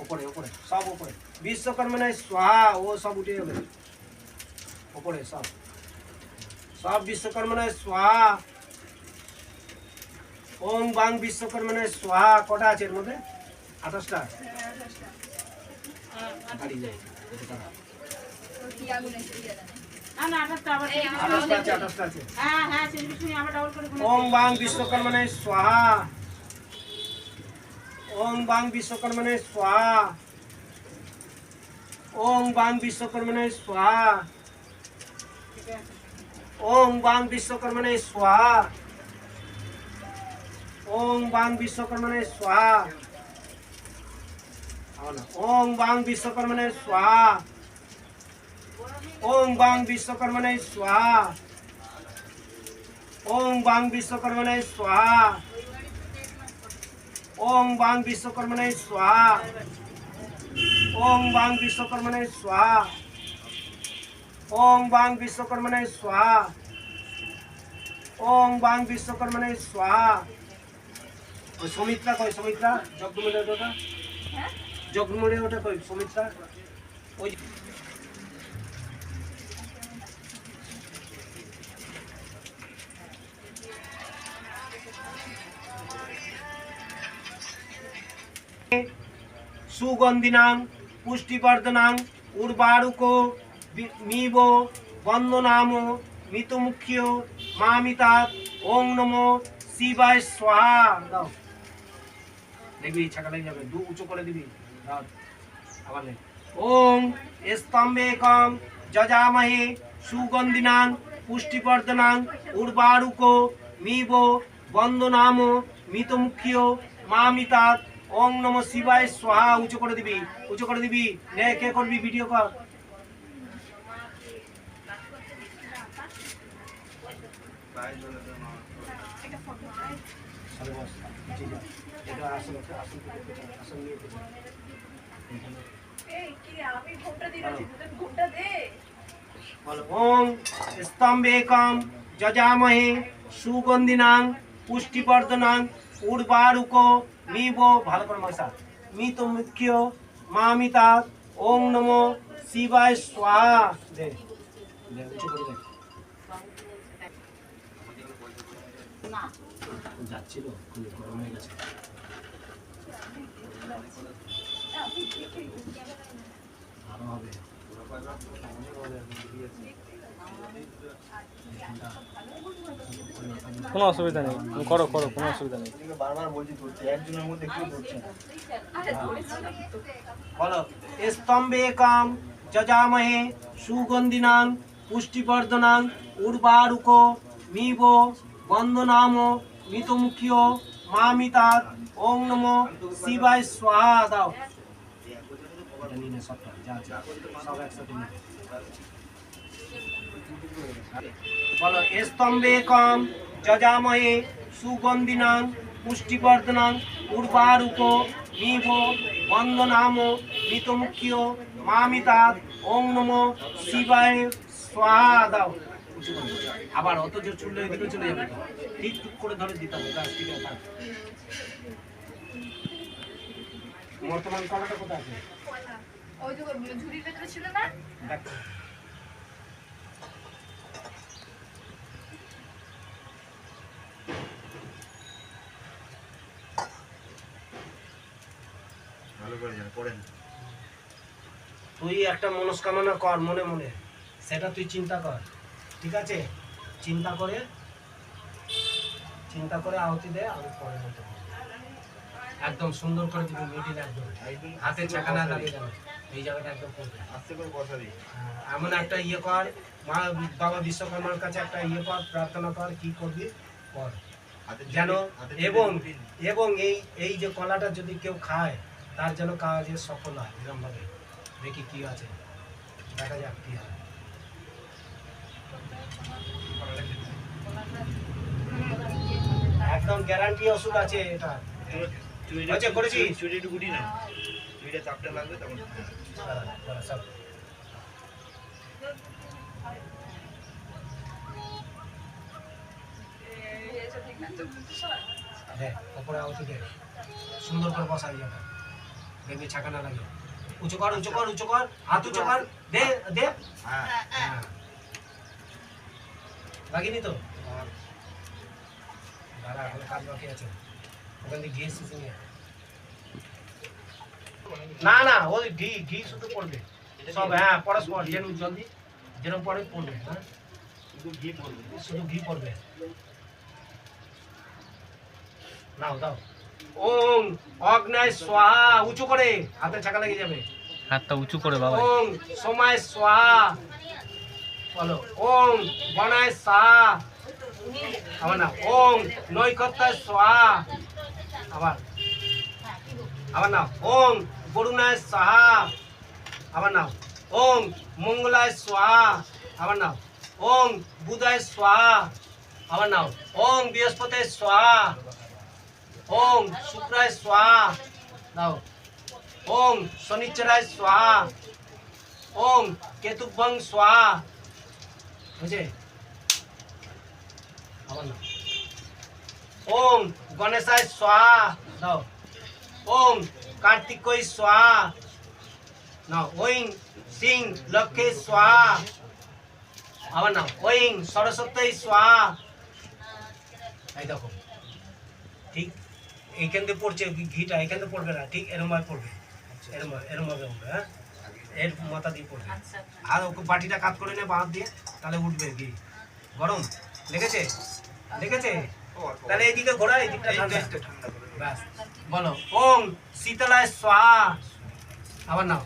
উপরে উপরে সব উপরে বিশ্বকর্মণে স্বাহা ও সব উঠে যাবে উপরে সব সব বিশ্বকর্মণে স্বাহা ওম বাং বিশ্বকর্মণে স্বাহা কটা আছে এর মধ্যে 28টা গাড়ি যায় ওম বাং বিশ্বকর্মণে স্বাহা ওম বাং বিশ্বকর্মণে স্বাহা ওম বাং বিশ্বকর্মণে স্বাহা ওম বাং বিশ্বকর্মণে স্বাহা ওম বাং বিশ্বকর্মণে স্বাহা ওম বাং বিশ্বকর্মণে স্বাহা ওম বাং বিশ্বকর্মণে স্বাহা ওম বাং বিশ্বকর্মণে স্বাহা ওম বাং বিশ্বকর্মণে স্বাহা ওম বাং বিশ্বকর্মণে স্বাহা ওম বাং বিশ্বকর্মণে স্বাহা ওম বাং বিশ্বকর্মণে স্বাহা সুমিত্রা কই সুমিত্রা যজ্ঞমূলে ওটা যজ্ঞমূলে ওটা কই সুমিত্রা ওই সুগন্ধিনাং পুষ্টিবর্ধনাং উর্বারুকো মিব বন্দনাম মিতমুখ্য মামিতাৎ ওং নমো শিবায় স্বাহা দাও দেখবি ছাকা লেগে যাবে দু উঁচু করে দিবি আবার ওং স্তম্ভেকং যজামহে সুগন্ধিনাং পুষ্টিবর্ধনাং উর্বারুকো মিব বন্দনাম মিতমুখ্য মামিতাৎ ওং নমো শিবায় স্বাহা উঁচু করে দিবি নে কে করবি ভিডিও কর ওং স্তম্ভেকং যজামহে সুগন্ধিনাং পুষ্টিবর্ধনাং উর্বারুকো মিব ভালো করে মশা মিত মুখ্য মামিতাৎ ওং নমো শিবায় স্বাহা দে উঁচু করে দে যাচ্ছিল খুব গরম হয়ে গেছে আরো হবে কোনো অসুবিধা নেই করো করো কোনো অসুবিধা নেই বারবার বলছি ধরতে একজনের মধ্যে কেউ ধরছে না বলো স্তম্ভেকং যজামহে সুগন্ধিনাং পুষ্টিবর্ধনাং উর্বারুকো মিব বন্দনাম মিতমুখ্য মামিতাৎ ওং নমো শিবায় স্বাহা দাও বলো স্তম্ভেকং যজামহে সুগন্ধিনাং পুষ্টিবর্ধনাং উর্বারুকো মিব বন্দনাম মিতমুখ্য মামিতাৎ ওং নমো শিবায় স্বাহা দাও আবার অত জোর চুললে এদিকে চলে যাবে ঠিক টুক করে ধরে দিতে হবে গাছ ঠিক আছে বর্তমান কলাটা কোথায় আছে ওই যে ঝুড়ির ভেতরে ছিল না ভালো করে জান পড়েন তুই একটা মনস্কামনা কর মনে মনে সেটা তুই চিন্তা কর ঠিক আছে চিন্তা করে আহুতি দে আমি পরে বলতে একদম সুন্দর করে দিবি মিডিল একদম হাতে চাকা না লাগে যাবে এই জায়গাটা একদম আস্তে করে বসা দিই এমন একটা ইয়ে কর মা বাবা বিশ্বকর্মার কাছে একটা ইয়ে কর প্রার্থনা কর কি করবি কর যেন এবং এই যে কলাটা যদি কেউ খায় তার যেন কাজে সফল হয় এরকম ভাবে দেখি কি আছে দেখা যাক কি হয় একদম গ্যারান্টি ওষুধ আছে এটা আচ্ছা করেছি চুড়িটা গুটি না চুড়িটা চাপটা লাগবে তখন সব হ্যাঁ উপরে আউতে দে সুন্দর করে বসাই যাবে দেখবি ছাকা না লাগে। উঁচু কর, উঁচু কর, উঁচু কর, হাত উঁচু কর, দে দে। হ্যাঁ হ্যাঁ লাগেনি তো? দাঁড়া, এখন কাজ বাকি আছে, ওখান থেকে ঘি এসেছে নিয়ে। না না, ওই ঘি ঘি শুধু পড়বে সব। হ্যাঁ পরস্পর যেরকম জলদি যেরকম পড়ে পড়বে। হ্যাঁ শুধু ঘি পড়বে। শুধু ঘি পড়বে। নাও দাও। ওং অগ্নায় স্বাহা, উঁচু করে, হাতে ছাকা লেগে যাবে। হাতটা উঁচু করে বাবা। ওং সোমায় স্বাহা, বলো। ওং বনায় স্বাহা, আবার না। ওং নৈকত্যায় স্বাহা, আবার আবার নাও। ওং বরুণায় স্বাহা, আবার নাও। ওং মঙ্গলায় স্বাহা, আবার নাও। ওং বুধায় স্বাহা, আবার নাও। ওং বৃহস্পতির স্বাহা, ওং শুক্রায় স্বাহা, নাও। ওং শনিশ্চরায় স্বাহা, ওং কেতুভং স্বাহা, বুঝে? আবার নাও। ওং গণেশায় স্বাহা, দাও। ওং কার্তিকয় স্বাহা, নাও। ওং সিং লক্ষ্মী স্বাহা, আবার নাও। ওং সরস্বতী স্বাহা। এই দেখো ঠিক এইখান থেকে পড়ছে ঘিটা, এখান থেকে পড়বে না, ঠিক এরম ভাবে পড়বে, এরম ভাবে এরম ভাবে উঠবে। হ্যাঁ এর মাথা দিয়ে পড়বে। আর ওকে বাটিটা কাত করে নে বাঁধ দিয়ে, তাহলে উঠবে ঘি। গরম লেগেছে? লেগেছে? তাহলে এইদিকে ঘোরা, এই দিকটা ঠান্ডা। ব্যাস বলো। ওং শীতলায় স্বাহা, আবার নাও।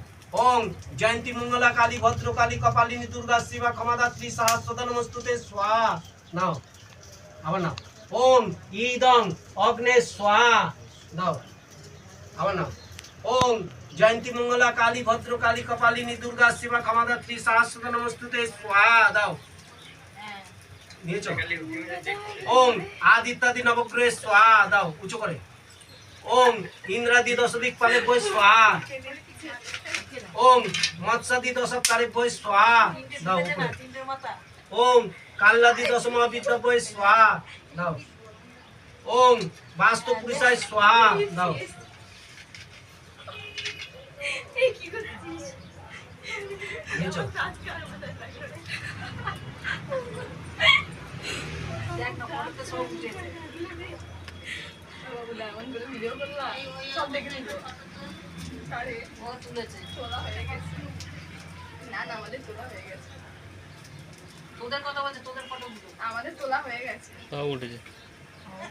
ওং জয়ন্তী মঙ্গলা কালী ভদ্র কালী কপালিনী দুর্গা শিবা ক্ষমাদাত্রী সহস্রদা নমস্তুতে স্বাহা, নাও। আবার নাও। ওং ইদং অগ্নে স্বাহা, দাও। আবার নাও। ওং জয়ন্তী মঙ্গলা কালী ভদ্র কালী কপালিনী দুর্গা শিবা ক্ষমাদাত্রী সহস্রদা নমস্তুতে স্বাহা, দাও। নিয়েছো? ওং আদিত্যাদি নবগ্রহে স্বাহা, দাও উঁচু করে। ওং ইন্দ্রাদি দশদিক পালে বই স্বাহা। ওং মৎস্যাদি দশকারে বই স্বাহা, দাও উপরে। ওং কাল্লাদি দশমহাবিদ্যা বই স্বাহা, দাও। ওং বাস্তু পুরুষায় স্বাহা, দাও। নিয়েছো? সব দেখে নিল। ও তুলেছে, তোলা হয়ে গেছে। না না, আমাদের তোলা হয়ে গেছে। তোদের কথা বলছে, তোদের ফটো আমাদের তোলা হয়ে গেছে। তাও উঠেছে।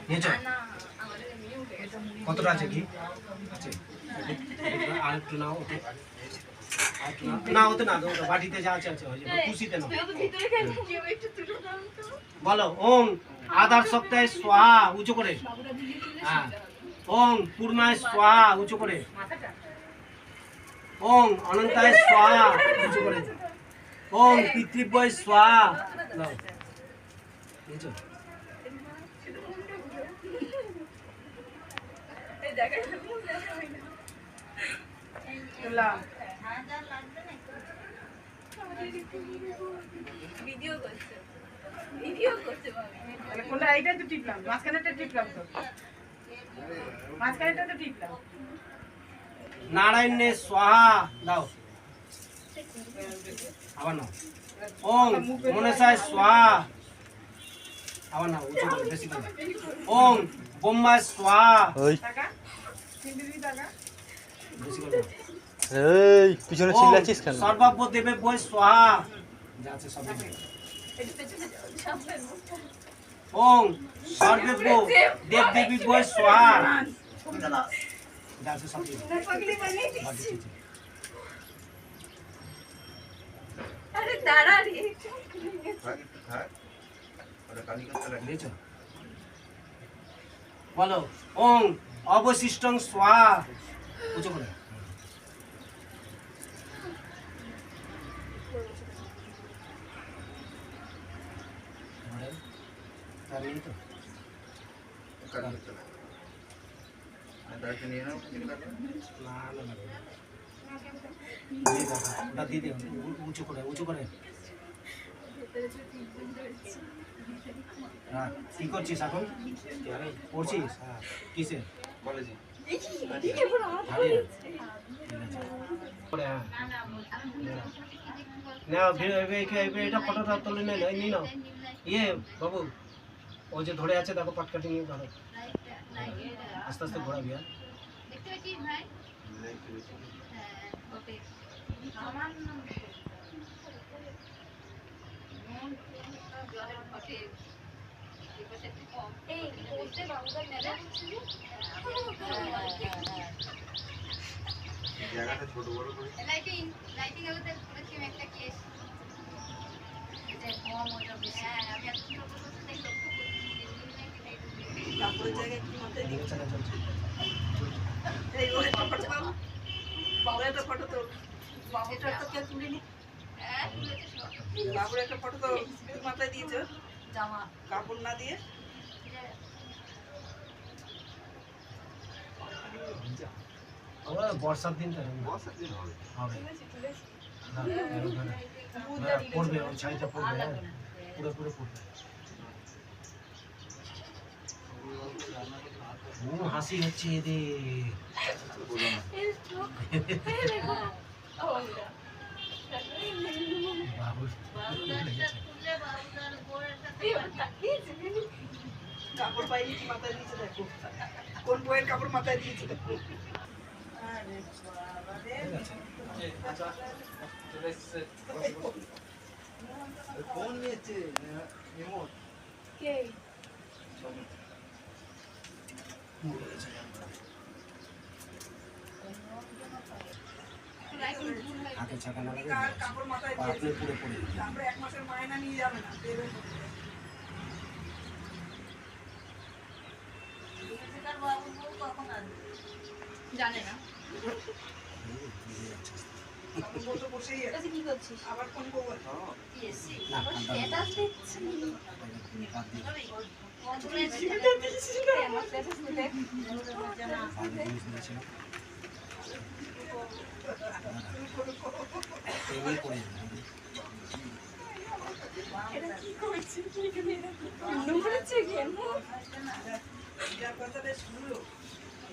নিয়েছো? না আমাদের এমনি উঠে গেছে। কতটা আছে ঘি? আছে। আর একটু নাও ওতে। আর একটু নাও। না ওতে না দাও, বাটিতে যা আছে আছে, হয়ে যাবে। খুশিতে নাও। তুই তো ভিতরে কেন কেউ একটু তুলে দাও তো। বলো। ওং আধার সপ্তাহে স্বাহা, উঁচু করে। হ্যাঁ। ওং পূর্ণায় স্বাহা, উঁচু করে। ওং অনন্তায় স্বাহা, উঁচু করে। ওং পিতৃভ্যয় স্বাহা, নাও। বুঝছো? এই দেখা ভিডিও করছে, ভিডিও করছে তাহলে কোনটা? এইটাই তো টিপলাম, মাঝখানেটা টিপলাম তো, মাঝখানেটা তো টিপলাম। নারায়ণে স্বাহা, দাও। আবার নাও। ওং মনসায় স্বাহা, আবার নাও উঁচু করে, বেশি করে। ওং ব্রহ্মায় স্বাহা, ওই টাকা 3 দিবি টাকা। বেশি করে। এই পিছনে ওং চিল্লাচ্ছিস কেন? সর্বাব্য দেবে বই স্বাহা, যা আছে সব দেবে। একটু পেছনে যাও, সামনে মুখটা। ওং সর্বেব্য দেব দেবী বই স্বাহা, যা আছে সব দেবে। পাগলি বানিয়ে দিচ্ছি। বাটি দিয়েছে। আরে দাঁড়া রে। থাক একটু থাক। ওটা কালি করতে লাগে। বুঝেছো? বলো। ওং অবশিষ্টং স্বাহা, উঁচু করে। জানি তো? কালি করতে লাগে। আর দাঁড়িয়ে নিয়ে নাও, কিছু কাটো। না না না। দিয়ে দাও, ওটা দিয়ে দিও, উঁচু করে, উঁচু করে। হ্যাঁ, কি করছিস এখন? পড়ছিস? হ্যাঁ, কিসে? কলেজে। এটা ফটোটা তুলে নেন, নিয়ে নাও। ইয়ে বাবু, ও যে ধরে আছে দেখো, পাটকাটি নিয়ে ধরো, আস্তে আস্তে ঘোরাবি। হ্যাঁ দেখতে পাচ্ছিস ভাই? হ্যাঁ, ওকে। আমার নাম জলের ঘটে। এই ওতে বাবুটা নেড়ে হচ্ছে যে? জায়গাটা ছোট বড় করে লাইটিং আলোতে করেছি আমি একটা কেস। এটা কম ওটা বেশি। হ্যাঁ, আমি এত ছোট ছোট থেকে লক্ষ্য করছি। কাপড়ের জায়গায় কি মাথায় দিয়ে চলে চলছে। এই ওরে ফটো বাবু বাবু একটা ফটো তো বাবুটা তো কেউ তুলিনি হ্যাঁ, তুলেছে সব। বাবুর একটা ফটো তো তুই মাথায় দিয়েছো জামা। কাপড় না দিয়ে আমরা বর্ষার দিন তো বসার দিন হবে হবে। পড়বে, ওই শাড়িটা পড়বে, হ্যাঁ পুরো পুরো পড়বে। হাসি হচ্ছে এদের। বাবু কাপড় পাইনি কি মাথায় দিয়েছে দেখো, কোন বইয়ের কাপড় মাথায় দিয়েছে দেখো। আরে বাবা রে, ফোন নিয়েছে রিমোট কে হাতে ছাকা না লাগে, কার কাপড় মাথায় আপনি দিয়েছে, পুরো পড়ে যাবে। তারপরে 1 মাসের মায়না নিয়ে যাবে না দেবে না। জানে না। বাবু বলতো বসেই আছে, কি করছিস? আবার ফোন করবো। না, আবার স্ট্যাটাস দেখছি। বাদ দিয়ে আমার স্ট্যাটাস দেখ। বাদ দিয়ে দিয়েছিল। এই পড়ে যাবে। এটা কি করছিস এখানে? যার কথাটা শুনলো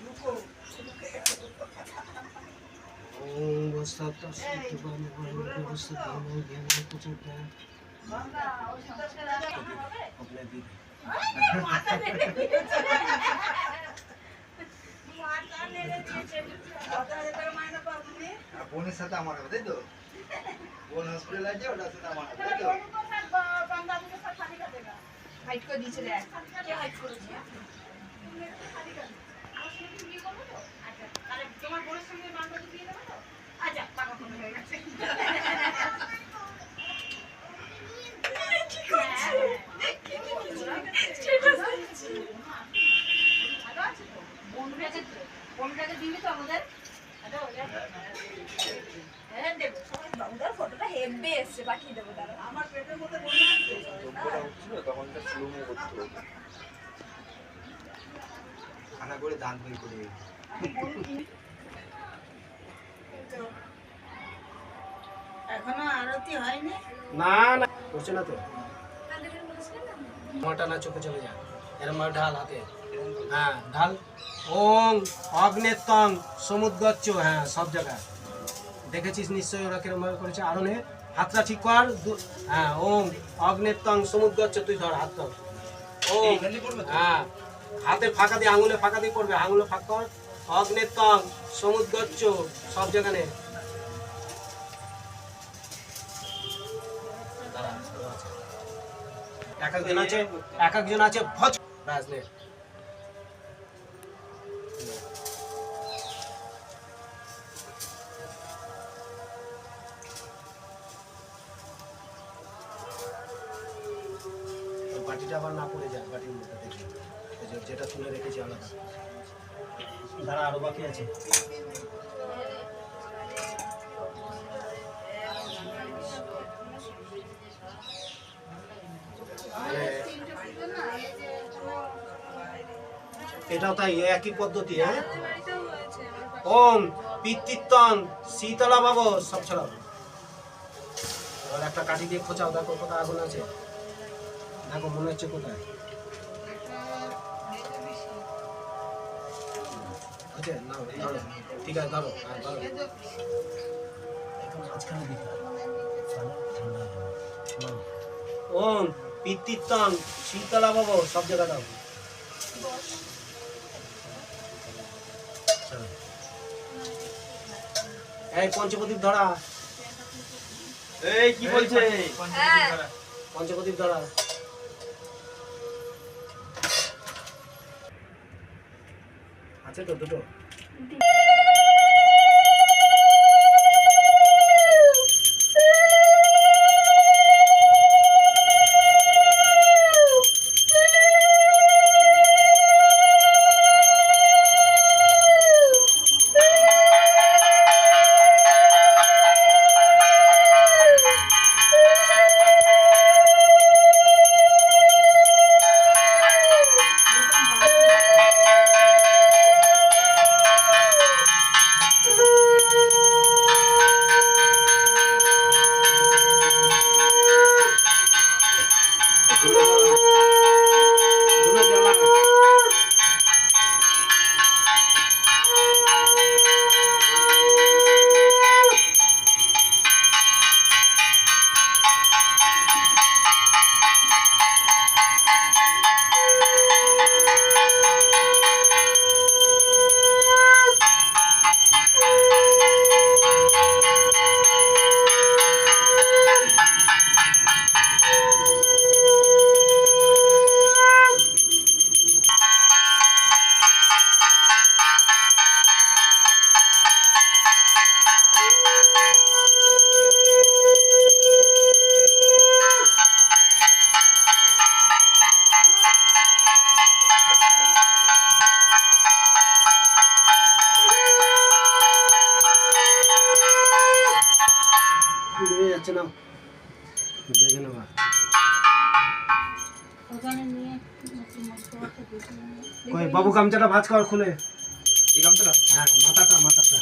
লুকো লুকে গেল। ওম বসতা সত্যবান বসতা জ্ঞান কুচটা अपने दी বোনের সাথে আমার হবে তাই তো বোন হসপিটাল আছে ওটার সাথে আমার হবে তাই তো হাইট করে দিয়েছে দেখ। কে হাইট করেছে? তোমার বোনের সঙ্গে বান্ধবী দিয়ে দেবো তো? আচ্ছা টাকা ফোন হয়ে গেছে। বোনটাকে দিবি তো আমাদের? হ্যাঁ দেবো। বাবুদার ফটোটা হেভি এসছে, পাঠিয়ে দেবো দাঁড়া। আমার পেটের মধ্যে বসে আছে। যজ্ঞটা হচ্ছিল তখন তো স্লোমো করতো খানা করে দাঁত বের করে এখনো আরতি হয়নি। না না করছে না তো মাটা না চোখে চলে যায় এরম ভাবে ঢাল হাতে হ্যাঁ ঢাল ওং অগ্নেত্তং সমুদ্গচ্ছ হ্যাঁ সব জায়গায় দেখেছিস নিশ্চয়ই ওরা কিরম ভাবে করেছে আরো নে হাতটা ঠিক কর হ্যাঁ ওং অগ্নেত্তং সমুদ্গচ্ছ তুই ধর হাত ধর ও হ্যাঁ হাতে ফাঁকা দিয়ে আঙুলে ফাঁকা দিয়ে পড়বে আঙুলে ফাঁক কর অগ্নেত্তং সমুদ্গচ্ছ সব জায়গা নে এক একজন আছে ভজ ব্যাস নে বাটিটা আবার না পড়ে যায় বাটির মধ্যে দেখি যেটা তুলে রেখেছি আলাদা দাঁড়া আরো বাকি আছে এটাও তাই একই পদ্ধতি হ্যাঁ ওম পিতৃত্বং শীতলা বাবু সব ছড়াও আর একটা কাঠি দিয়ে খোঁচাও দেখো কোথায় আগুন আছে দেখো মনে হচ্ছে কোথায় হচ্ছে না ধরো ঠিক আছে ধরো ধরো এখন মাঝখানে দিতে ওম পিতৃত্বং শীতলা বাবু সব জায়গা দাও এই পঞ্চপ্রদীপ ধরা এই কি বলছে হ্যাঁ পঞ্চপ্রদীপ ধরা আছে তো দুটো যাচ্ছে না দেখে নেবা কই বাবু গামছাটা ভাঁজ কর খুলে এই গামছাটা হ্যাঁ মাথাটা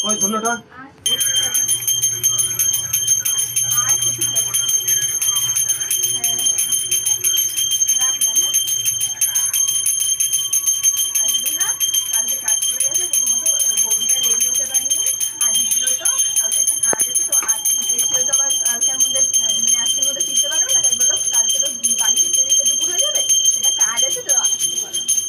ওই ধন্যটা আজকের মধ্যে ফিরতে পারবে না, তাই বললো কালকে তো বাড়ি ফিরতে ফিরতে দুপুর হয়ে যাবে, এটা কাজ আছে তো আসতে পারবে।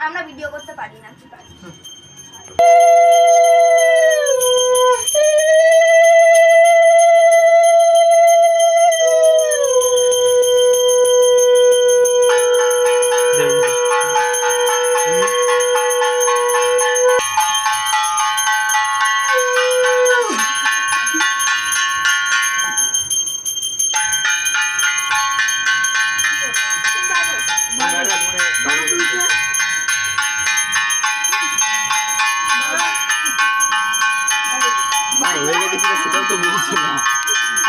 আমরা ভিডিও করতে পারি না, কি পারি? হয়ে গেছে সেটাও তো বলছি না,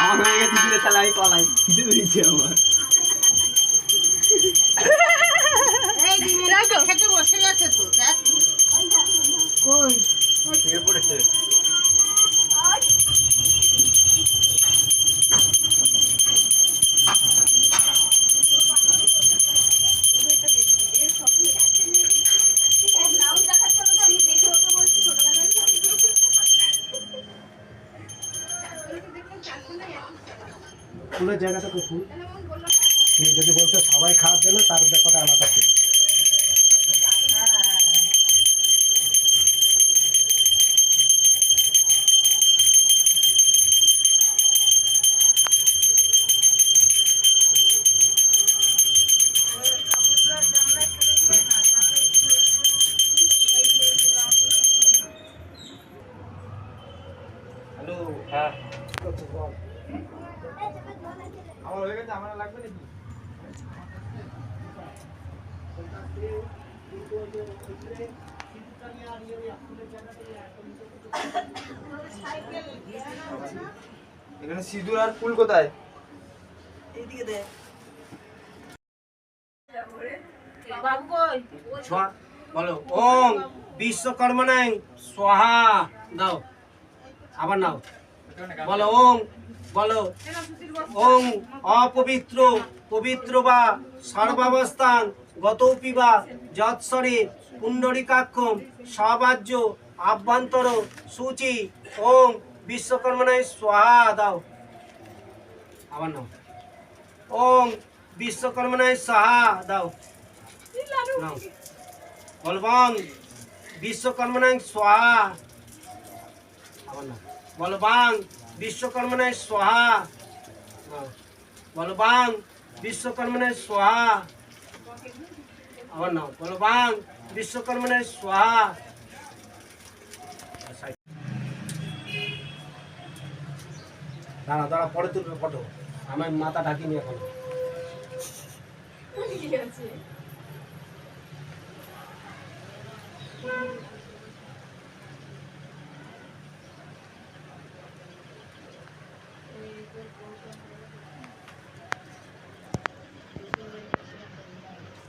আমার হয়ে গেছে কিনা তাহলে আমি পালাই, খিদে পেয়েছে আমার। খেতে বসে গেছে তো, দেখ কই শুয়ে পড়েছে। ব্লাউজ দেখাতে হবে তো, আমি দেখে ওকে বলছি ছোটবেলায় ফুলের জায়গাটা তো ফুল, তুমি যদি বলতে সবাই খাওয়ার জন্য, তার ব্যাপারটা আলাদা ছিল। হ্যালো, হ্যাঁ আমার হয়ে গেছে, আমার লাগবে নাকি? এখানে সিঁদুর আর ফুল কোথায়? এইদিকে দেখ। বলো ওম বিশ্বকর্মণাং স্বাহা, দাও আবার নাও, বলো ওম, বলো ওম অপবিত্র পবিত্র বা সর্বাবস্থান গতৌপি বা যৎসরে পুণ্ডরিকাক্ষম সবাজ্য আভ্যন্তর সূচি ওম বিশ্বকর্মণায় স্বাহা, দাও আবার নাও, ওম বিশ্বকর্মণায় স্বাহা, দাও নাও, বলবং বিশ্বকর্মণায় স্বাহা, আবার নাও, বলবাং বিশ্বকর্মণায় স্বাহা, বলবাং বিশ্বকর্মণায় স্বাহা, আবার নাও, বলবাং বিশ্বকর্মণায় স্বাহা। দাঁড়া দাঁড়া, পরে তুলবে ফটো, আমার মাথা ঢাকিনি এখন। ঠিক আছে।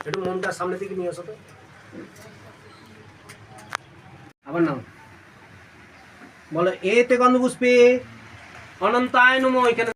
একটু মনটার সামনে দিকে নিয়ে আসো তো, আবার নাও, বলো এতে গন্ধপুষ্পে অনন্তায় নমঃ। এখানে